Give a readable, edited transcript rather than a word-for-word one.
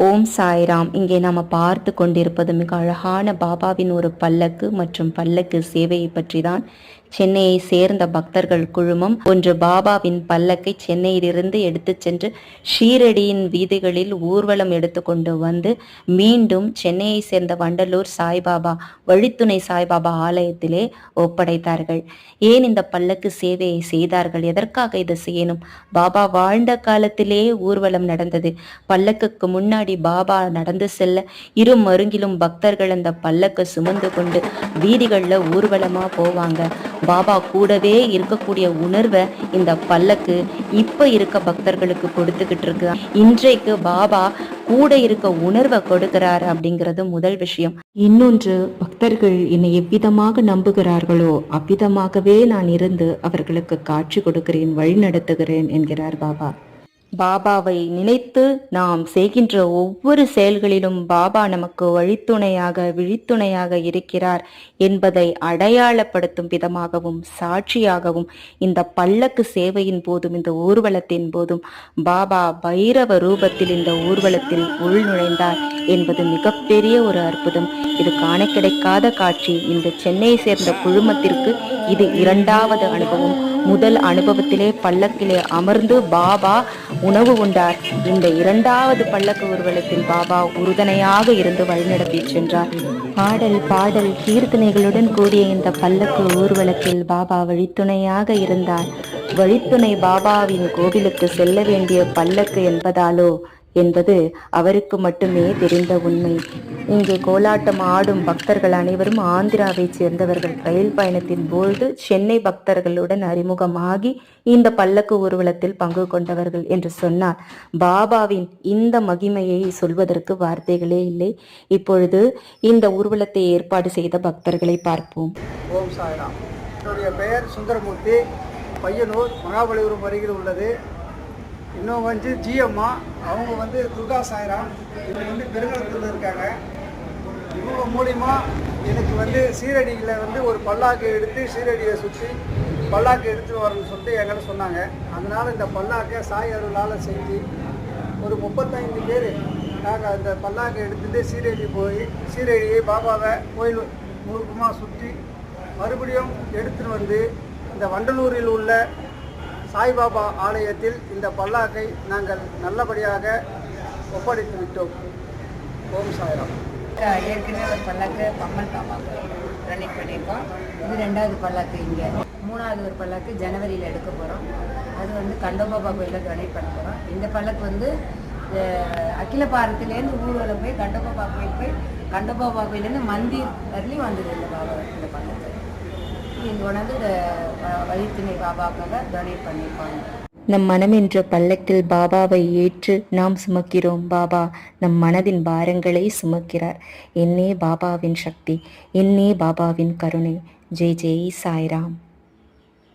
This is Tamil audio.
ஓம் சாய்ராம். இங்கே நாம் பார்த்து கொண்டிருப்பது மிக அழகான பாபாவின் ஒரு பல்லக்கு மற்றும் பல்லக்கு சேவையை பற்றி தான். சென்னையை சேர்ந்த பக்தர்கள் குழுமம் ஒன்று பாபாவின் பல்லக்கை சென்னையிலிருந்து எடுத்து சென்று ஷீரடியின் வீதிகளில் ஊர்வலம் எடுத்துக்கொண்டு வந்து மீண்டும் சென்னையை சேர்ந்த வண்டலூர் சாய்பாபா வழித்துணை சாய்பாபா ஆலயத்திலே ஒப்படைத்தார்கள். ஏன் இந்த பல்லக்கு சேவையை செய்தார்கள்? எதற்காக இதை செய்யணும்? பாபா வாழ்ந்த காலத்திலே ஊர்வலம் நடந்தது. பல்லக்குக்கு முன்னாடி பாபா நடந்து செல்ல இரு மருங்கிலும் பக்தர்கள் அந்த பல்லக்கை சுமந்து கொண்டு வீதிகளில் ஊர்வலமா போவாங்க. பாபா கூடவே இருக்கக்கூடிய உணர்வை இந்த பல்லக்கு இப்ப இருக்க பக்தர்களுக்கு கொடுத்துக்கிட்டு இருக்கு. இன்றைக்கு பாபா கூட இருக்க உணர்வை கொடுக்கிறார் அப்படிங்கிறது முதல் விஷயம். இன்னொன்று, பக்தர்கள் என்னை எவ்விதமாக நம்புகிறார்களோ அவ்விதமாகவே நான் இருந்து அவர்களுக்கு காட்சி கொடுக்கிறேன், வழி நடத்துகிறேன் என்கிறார் பாபா. பாபாவை நினைத்து நாம் செய்கின்ற ஒவ்வொரு செயல்களிலும் பாபா நமக்கு வழித்துணையாக விழித்துணையாக இருக்கிறார் என்பதை அடையாளப்படுத்தும் விதமாகவும் சாட்சியாகவும் இந்த பல்லக்கு சேவையின் போதும் இந்த ஊர்வலத்தின் போதும் பாபா பைரவ ரூபத்தில் இந்த ஊர்வலத்தில் உள்நுழைந்தார் என்பது மிகப்பெரிய ஒரு அற்புதம். இது காண கிடைக்காத காட்சி. இந்த சென்னையை சேர்ந்த குழுமத்திற்கு இது இரண்டாவது அனுபவம். முதல் அனுபவத்திலே பல்லக்கிலே அமர்ந்து பாபா உணவு உண்டார். இந்த இரண்டாவது பல்லக்கு ஊர்வலத்தில் பாபா உறுதுணையாக இருந்து வழிநடத்தி சென்றார். பாடல் கீர்த்தனைகளுடன் கூடிய இந்த பல்லக்கு ஊர்வலத்தில் பாபா வழித்துணையாக இருந்தார். வழித்துணை பாபாவின் கோவிலுக்கு செல்ல வேண்டிய பல்லக்கு என்பதாலோ என்பது அவருக்கு மட்டுமே தெரிந்த உண்மை. இங்கே கோலாட்டம் ஆடும் பக்தர்கள் அனைவரும் ஆந்திராவை சேர்ந்தவர்கள். ரயில் பயணத்தின் போது சென்னை பக்தர்களுடன் அறிமுகமாகி இந்த பல்லக்கு ஊர்வலத்தில் பங்கு கொண்டவர்கள் என்று சொன்னார். பாபாவின் இந்த மகிமையை சொல்வதற்கு வார்த்தைகளே இல்லை. இப்பொழுது இந்த ஊர்வலத்தை ஏற்பாடு செய்த பக்தர்களை பார்ப்போம். ஓம் சாய்ராம். என்னுடைய பெயர் சுந்தரமூர்த்தி. பையனூர் மகாபலிபுரம் அருகில் உள்ளது. இன்னும் வந்து ஜிஎம்மா, அவங்க துர்கா சாய்ராம், இவங்க பெருங்கலத்தில் இருக்காங்க. இவங்க மூலிமா எனக்கு சீரடியில் ஒரு பல்லாக்கு எடுத்து சீரடியை சுற்றி பல்லாக்கு எடுத்துகிட்டு வரணும்னு சொல்லிட்டு என்கிட்ட சொன்னாங்க. அதனால் இந்த பல்லாக்கை சாய் அருளால் செஞ்சு ஒரு 35 பேர் நாங்கள் அந்த பல்லாக்கை எடுத்துகிட்டு சீரடி போய் சீரடியை பாபாவை கோயில் முழுக்கமாக சுற்றி மறுபடியும் எடுத்துகிட்டு வந்து இந்த வண்டலூரில் உள்ள சாய்பாபா ஆலயத்தில் இந்த பல்லாக்கை நாங்கள் நல்லபடியாக ஒப்படைத்து விட்டோம். ஓம் சாய்ராம். ஏற்கனவே ஒரு பல்லாக்கு பம்மன் பாபாவுக்கு ரன்னிங் பண்ணியிருக்கோம். இது 2வது பல்லாக்கு. இங்கே 3வது ஒரு பல்லாக்கு ஜனவரியில் எடுக்க போகிறோம். அது கண்டோபாபா கோயிலில் டொனேட் பண்ண போகிறோம். இந்த பல்லாக்கு அகில பாரத்திலேருந்து ஊர்வலம் போய் கண்டோபாபா கோயில் போய் கண்டோபாபா கோயிலேருந்து மந்திர் வரலையும் வந்தது இந்த பாபா. இந்த பல்லாக்கு இங்கே வழித்துணை பாபாக்காக டொனேட் பண்ணியிருப்பாங்க. நம் மனம் என்ற பல்லக்கில் பாபாவை ஏற்று நாம் சுமக்கிறோம். பாபா நம் மனதின் பாரங்களை சுமக்கிறார். என்னே பாபாவின் சக்தி, என்னே பாபாவின் கருணை. ஜெய் ஜெய் சாய்ராம்.